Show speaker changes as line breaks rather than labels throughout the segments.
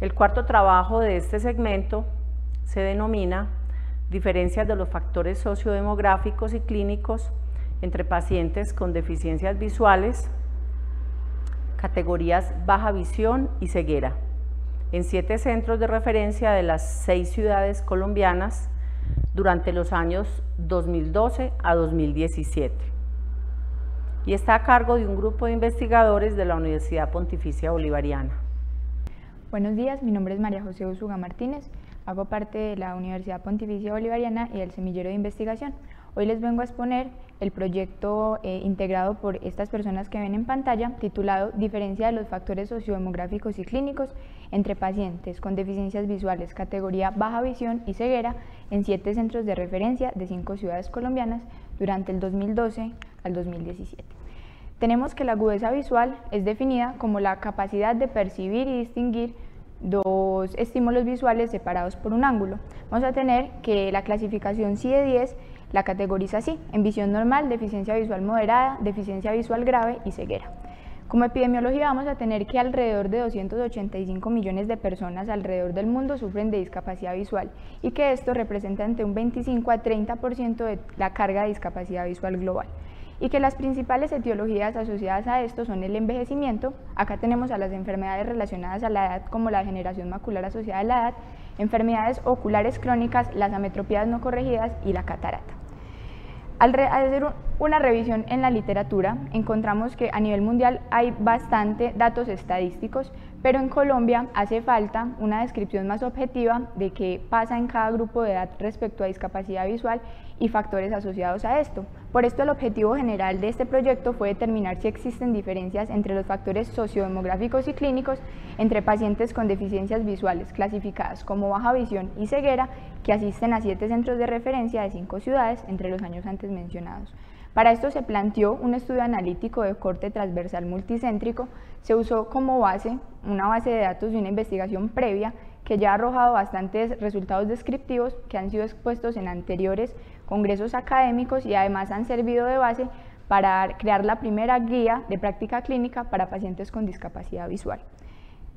El cuarto trabajo de este segmento se denomina diferencias de los factores sociodemográficos y clínicos entre pacientes con deficiencias visuales, categorías baja visión y ceguera, en 7 centros de referencia de las 6 ciudades colombianas durante los años 2012 a 2017. Y está a cargo de un grupo de investigadores de la Universidad Pontificia Bolivariana.
Buenos días, mi nombre es María José Usuga Martínez, hago parte de la Universidad Pontificia Bolivariana y del Semillero de Investigación. Hoy les vengo a exponer el proyecto integrado por estas personas que ven en pantalla, titulado Diferencia de los factores sociodemográficos y clínicos entre pacientes con deficiencias visuales categoría baja visión y ceguera en 7 centros de referencia de 5 ciudades colombianas durante el 2012 al 2017. Tenemos que la agudeza visual es definida como la capacidad de percibir y distinguir dos estímulos visuales separados por un ángulo. Vamos a tener que la clasificación CIE-10 la categoriza así: en visión normal, deficiencia visual moderada, deficiencia visual grave y ceguera. Como epidemiología vamos a tener que alrededor de 285 millones de personas alrededor del mundo sufren de discapacidad visual y que esto representa entre un 25 a 30% de la carga de discapacidad visual global. Y que las principales etiologías asociadas a esto son el envejecimiento. Acá tenemos a las enfermedades relacionadas a la edad como la degeneración macular asociada a la edad, enfermedades oculares crónicas, las ametropías no corregidas y la catarata. Al hacer una revisión en la literatura, encontramos que a nivel mundial hay bastante datos estadísticos, pero en Colombia hace falta una descripción más objetiva de qué pasa en cada grupo de edad respecto a discapacidad visual y factores asociados a esto. Por esto el objetivo general de este proyecto fue determinar si existen diferencias entre los factores sociodemográficos y clínicos entre pacientes con deficiencias visuales clasificadas como baja visión y ceguera que asisten a 7 centros de referencia de 5 ciudades entre los años antes mencionados. Para esto se planteó un estudio analítico de corte transversal multicéntrico. Se usó como base una base de datos de una investigación previa que ya ha arrojado bastantes resultados descriptivos que han sido expuestos en anteriores congresos académicos y además han servido de base para crear la primera guía de práctica clínica para pacientes con discapacidad visual.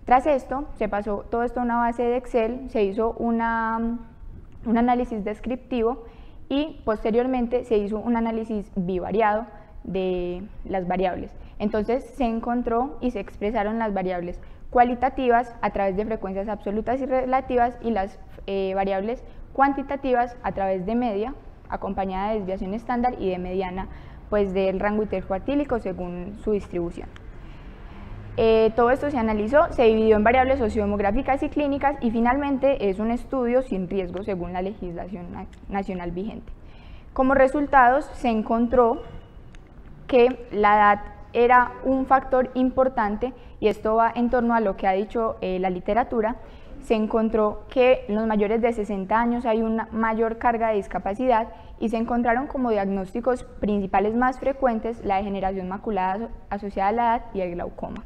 Tras esto, se pasó todo esto a una base de Excel, se hizo un análisis descriptivo y posteriormente se hizo un análisis bivariado de las variables. Entonces se encontró y se expresaron las variables cualitativas a través de frecuencias absolutas y relativas y las variables cuantitativas a través de media acompañada de desviación estándar y de mediana pues del rango intercuartílico según su distribución. Todo esto se analizó, se dividió en variables sociodemográficas y clínicas y finalmente es un estudio sin riesgo según la legislación nacional vigente. Como resultados se encontró que la edad era un factor importante y esto va en torno a lo que ha dicho la literatura. Se encontró que en los mayores de 60 años hay una mayor carga de discapacidad y se encontraron como diagnósticos principales más frecuentes la degeneración macular asociada a la edad y el glaucoma.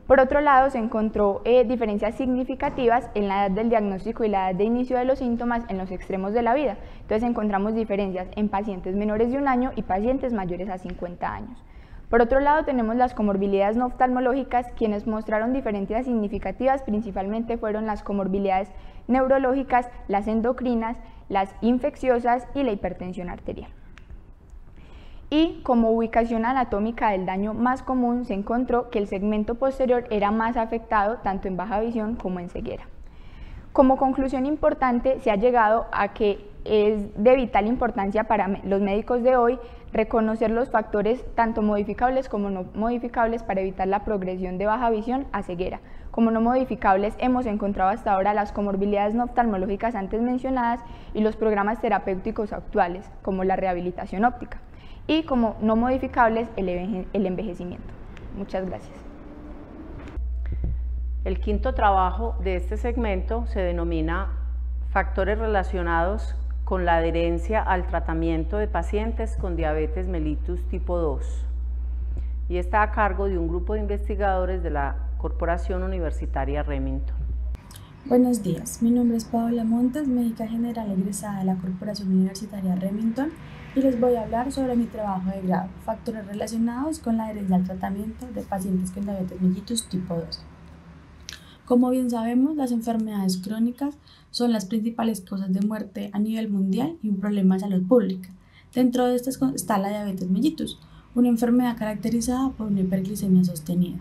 Por otro lado, se encontró diferencias significativas en la edad del diagnóstico y la edad de inicio de los síntomas en los extremos de la vida. Entonces encontramos diferencias en pacientes menores de 1 año y pacientes mayores a 50 años. Por otro lado, tenemos las comorbilidades no oftalmológicas, quienes mostraron diferencias significativas, principalmente fueron las comorbilidades neurológicas, las endocrinas, las infecciosas y la hipertensión arterial. Y como ubicación anatómica del daño más común se encontró que el segmento posterior era más afectado tanto en baja visión como en ceguera. Como conclusión importante se ha llegado a que es de vital importancia para los médicos de hoy reconocer los factores tanto modificables como no modificables para evitar la progresión de baja visión a ceguera. Como no modificables hemos encontrado hasta ahora las comorbilidades no oftalmológicas antes mencionadas y los programas terapéuticos actuales como la rehabilitación óptica. Y como no modificables el envejecimiento. Muchas gracias.
El quinto trabajo de este segmento se denomina factores relacionados con la adherencia al tratamiento de pacientes con diabetes mellitus tipo 2 y está a cargo de un grupo de investigadores de la Corporación Universitaria Remington.
Buenos días, mi nombre es Paola Montes, médica general egresada de la Corporación Universitaria Remington y les voy a hablar sobre mi trabajo de grado, factores relacionados con la adherencia al tratamiento de pacientes con diabetes mellitus tipo 2. Como bien sabemos, las enfermedades crónicas son las principales causas de muerte a nivel mundial y un problema de salud pública. Dentro de estas está la diabetes mellitus, una enfermedad caracterizada por una hiperglicemia sostenida.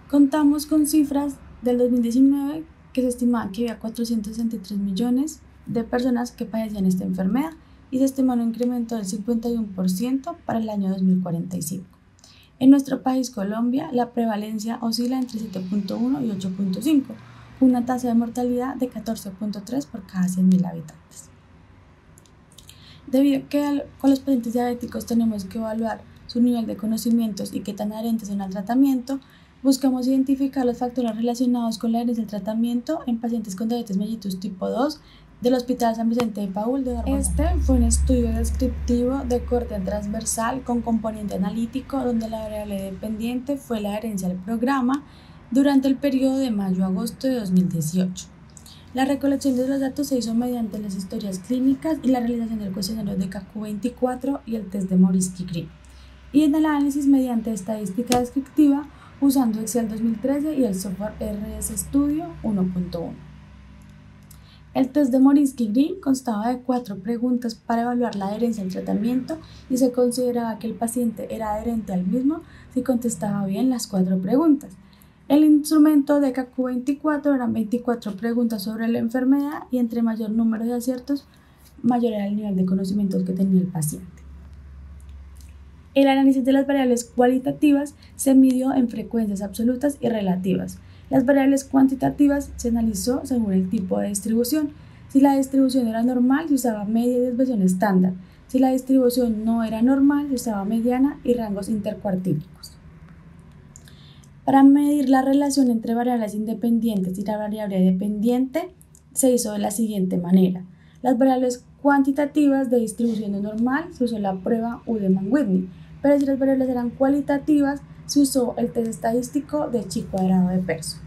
Contamos con cifras del 2019 que se estimaba que había 463 millones de personas que padecían esta enfermedad y se estima un incremento del 51% para el año 2045. En nuestro país, Colombia, la prevalencia oscila entre 7.1 y 8.5, con una tasa de mortalidad de 14.3 por cada 100.000 habitantes. Debido a que con los pacientes diabéticos tenemos que evaluar su nivel de conocimientos y qué tan adherentes son al tratamiento, buscamos identificar los factores relacionados con la adherencia al tratamiento en pacientes con diabetes mellitus tipo 2 del Hospital San Vicente de Paúl de Barbosa. Este fue un estudio descriptivo de corte transversal con componente analítico donde la variable dependiente fue la adherencia al programa durante el periodo de mayo a agosto de 2018. La recolección de los datos se hizo mediante las historias clínicas y la realización del cuestionario de KQ24 y el test de Morisky-Green, y el análisis mediante estadística descriptiva usando Excel 2013 y el software RS Studio 1.1. El test de Morisky-Green constaba de 4 preguntas para evaluar la adherencia al tratamiento y se consideraba que el paciente era adherente al mismo si contestaba bien las 4 preguntas. El instrumento de KQ24 eran 24 preguntas sobre la enfermedad y entre mayor número de aciertos, mayor era el nivel de conocimientos que tenía el paciente. El análisis de las variables cualitativas se midió en frecuencias absolutas y relativas. Las variables cuantitativas se analizó según el tipo de distribución. Si la distribución era normal, se usaba media y desviación estándar. Si la distribución no era normal, se usaba mediana y rangos intercuartílicos. Para medir la relación entre variables independientes y la variable dependiente, se hizo de la siguiente manera. Las variables cuantitativas de distribución no normal se usó la prueba Ullmann-Whitney, pero si las variables eran cualitativas, se usó el test estadístico de chi cuadrado de Pearson.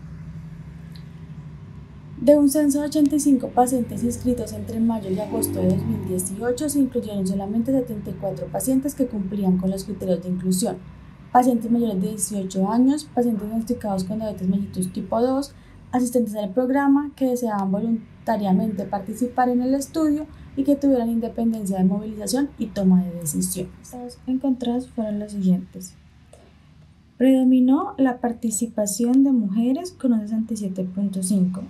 De un censo de 85 pacientes inscritos entre mayo y agosto de 2018, se incluyeron solamente 74 pacientes que cumplían con los criterios de inclusión: pacientes mayores de 18 años, pacientes diagnosticados con diabetes mellitus tipo 2, asistentes al programa que deseaban voluntariamente participar en el estudio y que tuvieran independencia de movilización y toma de decisiones. Los encontrados fueron los siguientes. Predominó la participación de mujeres con un 67.5.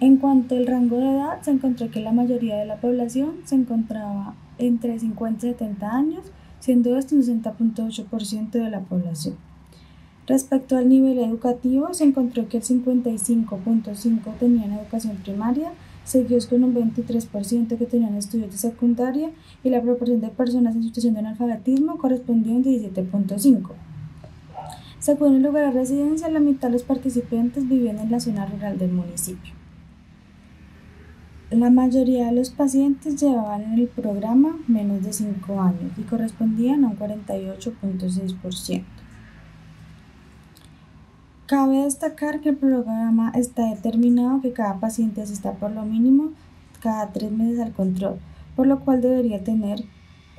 En cuanto al rango de edad, se encontró que la mayoría de la población se encontraba entre 50 y 70 años, siendo este un 60.8% de la población. Respecto al nivel educativo, se encontró que el 55.5% tenían educación primaria, seguidos con un 23% que tenían estudios de secundaria, y la proporción de personas en situación de analfabetismo correspondió a un 17.5%. Según el lugar de residencia, la mitad de los participantes vivían en la zona rural del municipio. La mayoría de los pacientes llevaban en el programa menos de 5 años y correspondían a un 48.6%. Cabe destacar que el programa está determinado que cada paciente asista por lo mínimo cada 3 meses al control, por lo cual debería tener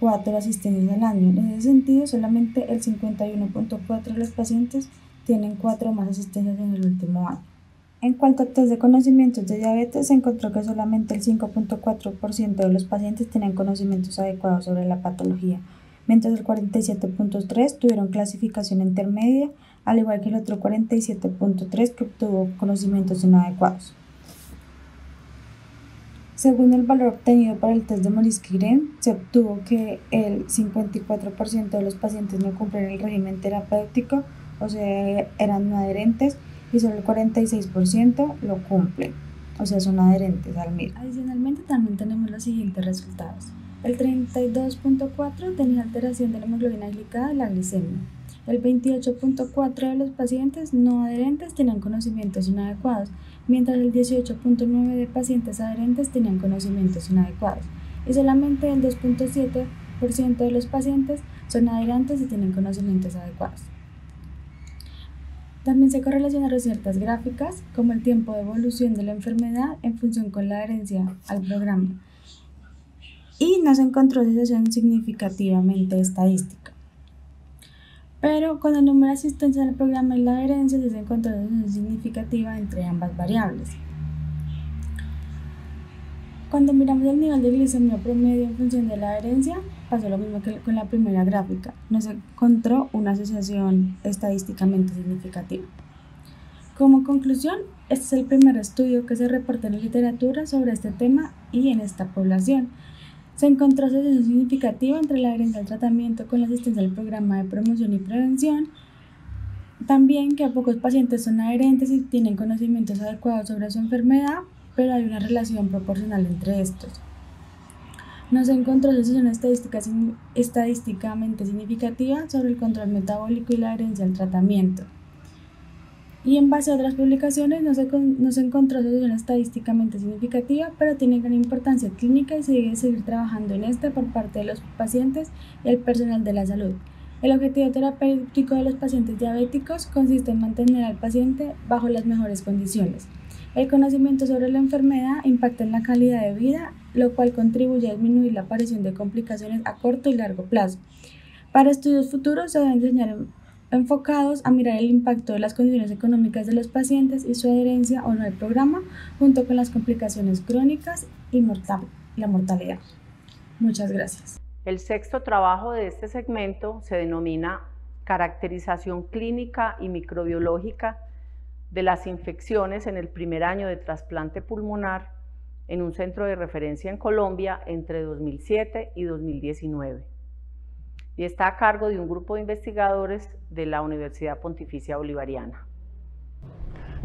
4 asistencias al año. En ese sentido, solamente el 51.4% de los pacientes tienen 4 o más asistencias en el último año. En cuanto a test de conocimientos de diabetes, se encontró que solamente el 5.4% de los pacientes tenían conocimientos adecuados sobre la patología, mientras el 47.3% tuvieron clasificación intermedia, al igual que el otro 47.3% que obtuvo conocimientos inadecuados. Según el valor obtenido para el test de Morisky-Green, se obtuvo que el 54% de los pacientes no cumplen el régimen terapéutico, o sea, eran no adherentes, y solo el 46% lo cumplen, o sea, son adherentes al mismo. Adicionalmente, también tenemos los siguientes resultados. El 32.4% tenía alteración de la hemoglobina glicada y la glicemia. El 28.4% de los pacientes no adherentes tenían conocimientos inadecuados, mientras el 18.9% de pacientes adherentes tenían conocimientos inadecuados, y solamente el 2.7% de los pacientes son adherentes y tienen conocimientos adecuados. También se correlacionaron ciertas gráficas, como el tiempo de evolución de la enfermedad en función con la adherencia al programa, y no se encontró asociación significativamente estadística. pero con el número de asistencia al programa y la adherencia se encontró una relación significativa entre ambas variables. Cuando miramos el nivel de glicemia promedio en función de la adherencia, pasó lo mismo que con la primera gráfica, no se encontró una asociación estadísticamente significativa. Como conclusión, este es el primer estudio que se reporta en la literatura sobre este tema y en esta población. Se encontró asociación significativa entre la adherencia al tratamiento con la asistencia al programa de promoción y prevención. También que pocos pacientes son adherentes y tienen conocimientos adecuados sobre su enfermedad, pero hay una relación proporcional entre estos. No se encontró asociación estadísticamente significativa sobre el control metabólico y la adherencia al tratamiento. Y en base a otras publicaciones no se encontró asociación estadísticamente significativa, pero tiene gran importancia clínica y se debe seguir trabajando en esta por parte de los pacientes y el personal de la salud. El objetivo terapéutico de los pacientes diabéticos consiste en mantener al paciente bajo las mejores condiciones. El conocimiento sobre la enfermedad impacta en la calidad de vida, lo cual contribuye a disminuir la aparición de complicaciones a corto y largo plazo. Para estudios futuros se deben diseñar enfocados a mirar el impacto de las condiciones económicas de los pacientes y su adherencia o no al programa, junto con las complicaciones crónicas y la mortalidad. Muchas gracias.
El sexto trabajo de este segmento se denomina Caracterización clínica y microbiológica de las infecciones en el primer año de trasplante pulmonar en un centro de referencia en Colombia entre 2007 y 2019. Y está a cargo de un grupo de investigadores de la Universidad Pontificia Bolivariana.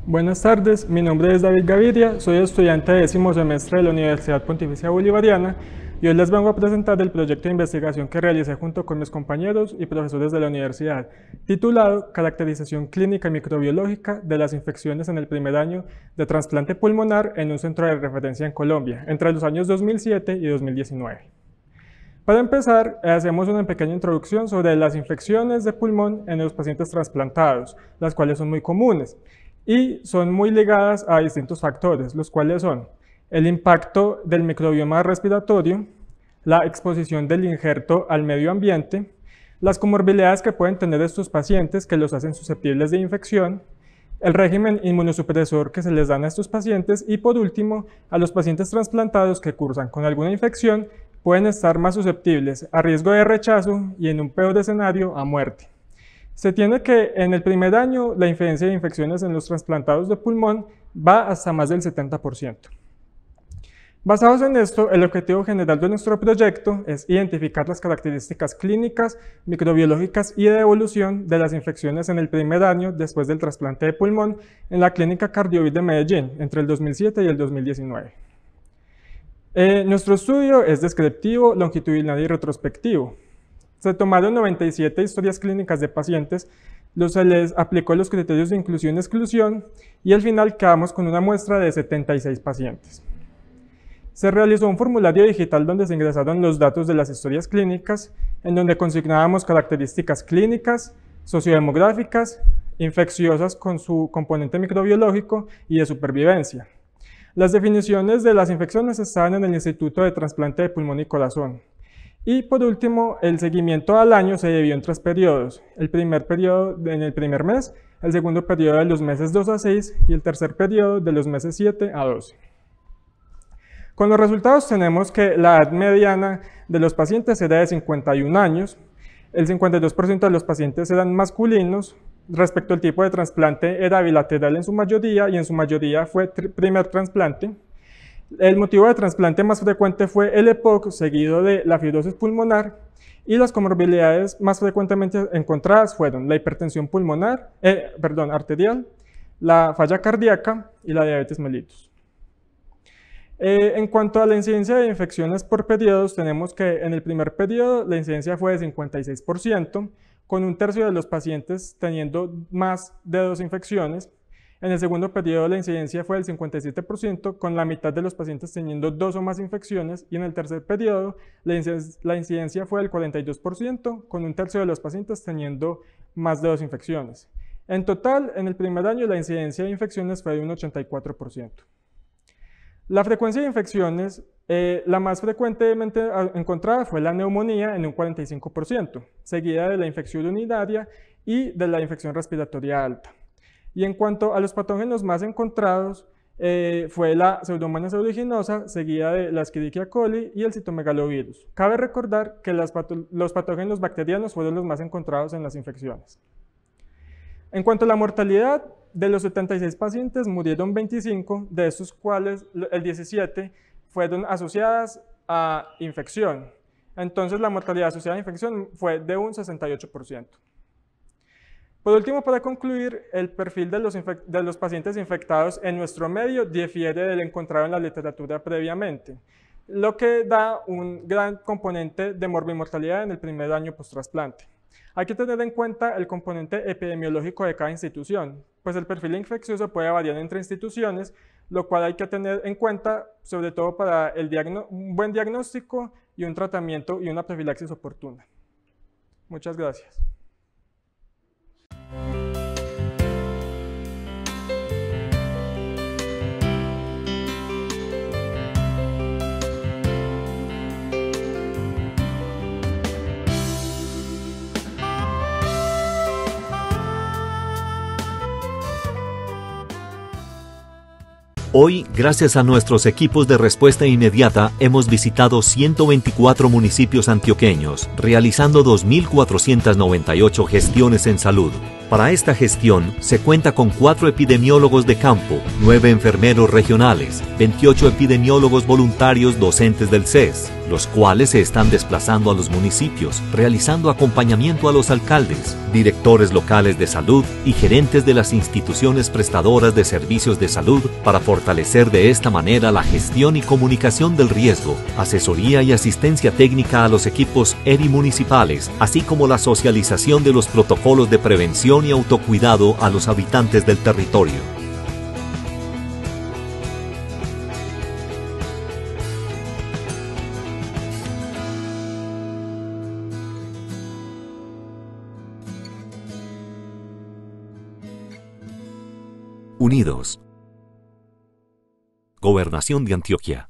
Buenas tardes, mi nombre es David Gaviria, soy estudiante de 10º semestre de la Universidad Pontificia Bolivariana y hoy les vengo a presentar el proyecto de investigación que realicé junto con mis compañeros y profesores de la universidad, titulado Caracterización clínica y microbiológica de las infecciones en el primer año de trasplante pulmonar en un centro de referencia en Colombia, entre los años 2007 y 2019. Para empezar, hacemos una pequeña introducción sobre las infecciones de pulmón en los pacientes trasplantados, las cuales son muy comunes y son muy ligadas a distintos factores, los cuales son el impacto del microbioma respiratorio, la exposición del injerto al medio ambiente, las comorbilidades que pueden tener estos pacientes que los hacen susceptibles de infección, el régimen inmunosupresor que se les dan a estos pacientes y por último, a los pacientes trasplantados que cursan con alguna infección pueden estar más susceptibles a riesgo de rechazo y en un peor escenario a muerte. Se tiene que en el primer año la incidencia de infecciones en los trasplantados de pulmón va hasta más del 70%. Basados en esto, el objetivo general de nuestro proyecto es identificar las características clínicas, microbiológicas y de evolución de las infecciones en el primer año después del trasplante de pulmón en la Clínica Cardiovid de Medellín entre el 2007 y el 2019. Nuestro estudio es descriptivo, longitudinal y retrospectivo. Se tomaron 97 historias clínicas de pacientes, se les aplicó los criterios de inclusión-exclusión y al final quedamos con una muestra de 76 pacientes. Se realizó un formulario digital donde se ingresaron los datos de las historias clínicas, en donde consignábamos características clínicas, sociodemográficas, infecciosas con su componente microbiológico y de supervivencia. Las definiciones de las infecciones estaban en el Instituto de Trasplante de Pulmón y Corazón. Y por último, el seguimiento al año se dividió en 3 periodos. El primer periodo en el primer mes, el segundo periodo de los meses 2 a 6 y el tercer periodo de los meses 7 a 12. Con los resultados tenemos que la edad mediana de los pacientes era de 51 años, el 52% de los pacientes eran masculinos, respecto al tipo de trasplante era bilateral en su mayoría y en su mayoría fue primer trasplante. El motivo de trasplante más frecuente fue el EPOC, seguido de la fibrosis pulmonar, y las comorbilidades más frecuentemente encontradas fueron la hipertensión arterial, la falla cardíaca y la diabetes mellitus. En cuanto a la incidencia de infecciones por periodos, tenemos que en el primer periodo la incidencia fue de 56%, con un tercio de los pacientes teniendo más de 2 infecciones. En el segundo periodo la incidencia fue del 57%, con la mitad de los pacientes teniendo 2 o más infecciones, y en el tercer periodo la incidencia fue del 42%, con un tercio de los pacientes teniendo más de 2 infecciones. En total, en el primer año la incidencia de infecciones fue de un 84%. La frecuencia de infecciones La más frecuentemente encontrada fue la neumonía en un 45%, seguida de la infección urinaria y de la infección respiratoria alta. Y en cuanto a los patógenos más encontrados, fue la Pseudomonas aeruginosa, seguida de la Escherichia coli y el citomegalovirus. Cabe recordar que los patógenos bacterianos fueron los más encontrados en las infecciones. En cuanto a la mortalidad, de los 76 pacientes murieron 25, de estos cuales el 17 fueron asociadas a infección. Entonces la mortalidad asociada a infección fue de un 68%. Por último, para concluir, el perfil de los pacientes infectados en nuestro medio difiere del encontrado en la literatura previamente, lo que da un gran componente de morbimortalidad en el primer año post-trasplante. Hay que tener en cuenta el componente epidemiológico de cada institución, pues el perfil infeccioso puede variar entre instituciones, lo cual hay que tener en cuenta, sobre todo para un buen diagnóstico y un tratamiento y una profilaxis oportuna. Muchas gracias.
Hoy, gracias a nuestros equipos de respuesta inmediata, hemos visitado 124 municipios antioqueños, realizando 2.498 gestiones en salud. Para esta gestión, se cuenta con 4 epidemiólogos de campo, 9 enfermeros regionales, 28 epidemiólogos voluntarios docentes del CES, los cuales se están desplazando a los municipios, realizando acompañamiento a los alcaldes, directores locales de salud y gerentes de las instituciones prestadoras de servicios de salud para fortalecer de esta manera la gestión y comunicación del riesgo, asesoría y asistencia técnica a los equipos ERI municipales, así como la socialización de los protocolos de prevención y autocuidado a los habitantes del territorio. Unidos. Gobernación de Antioquia.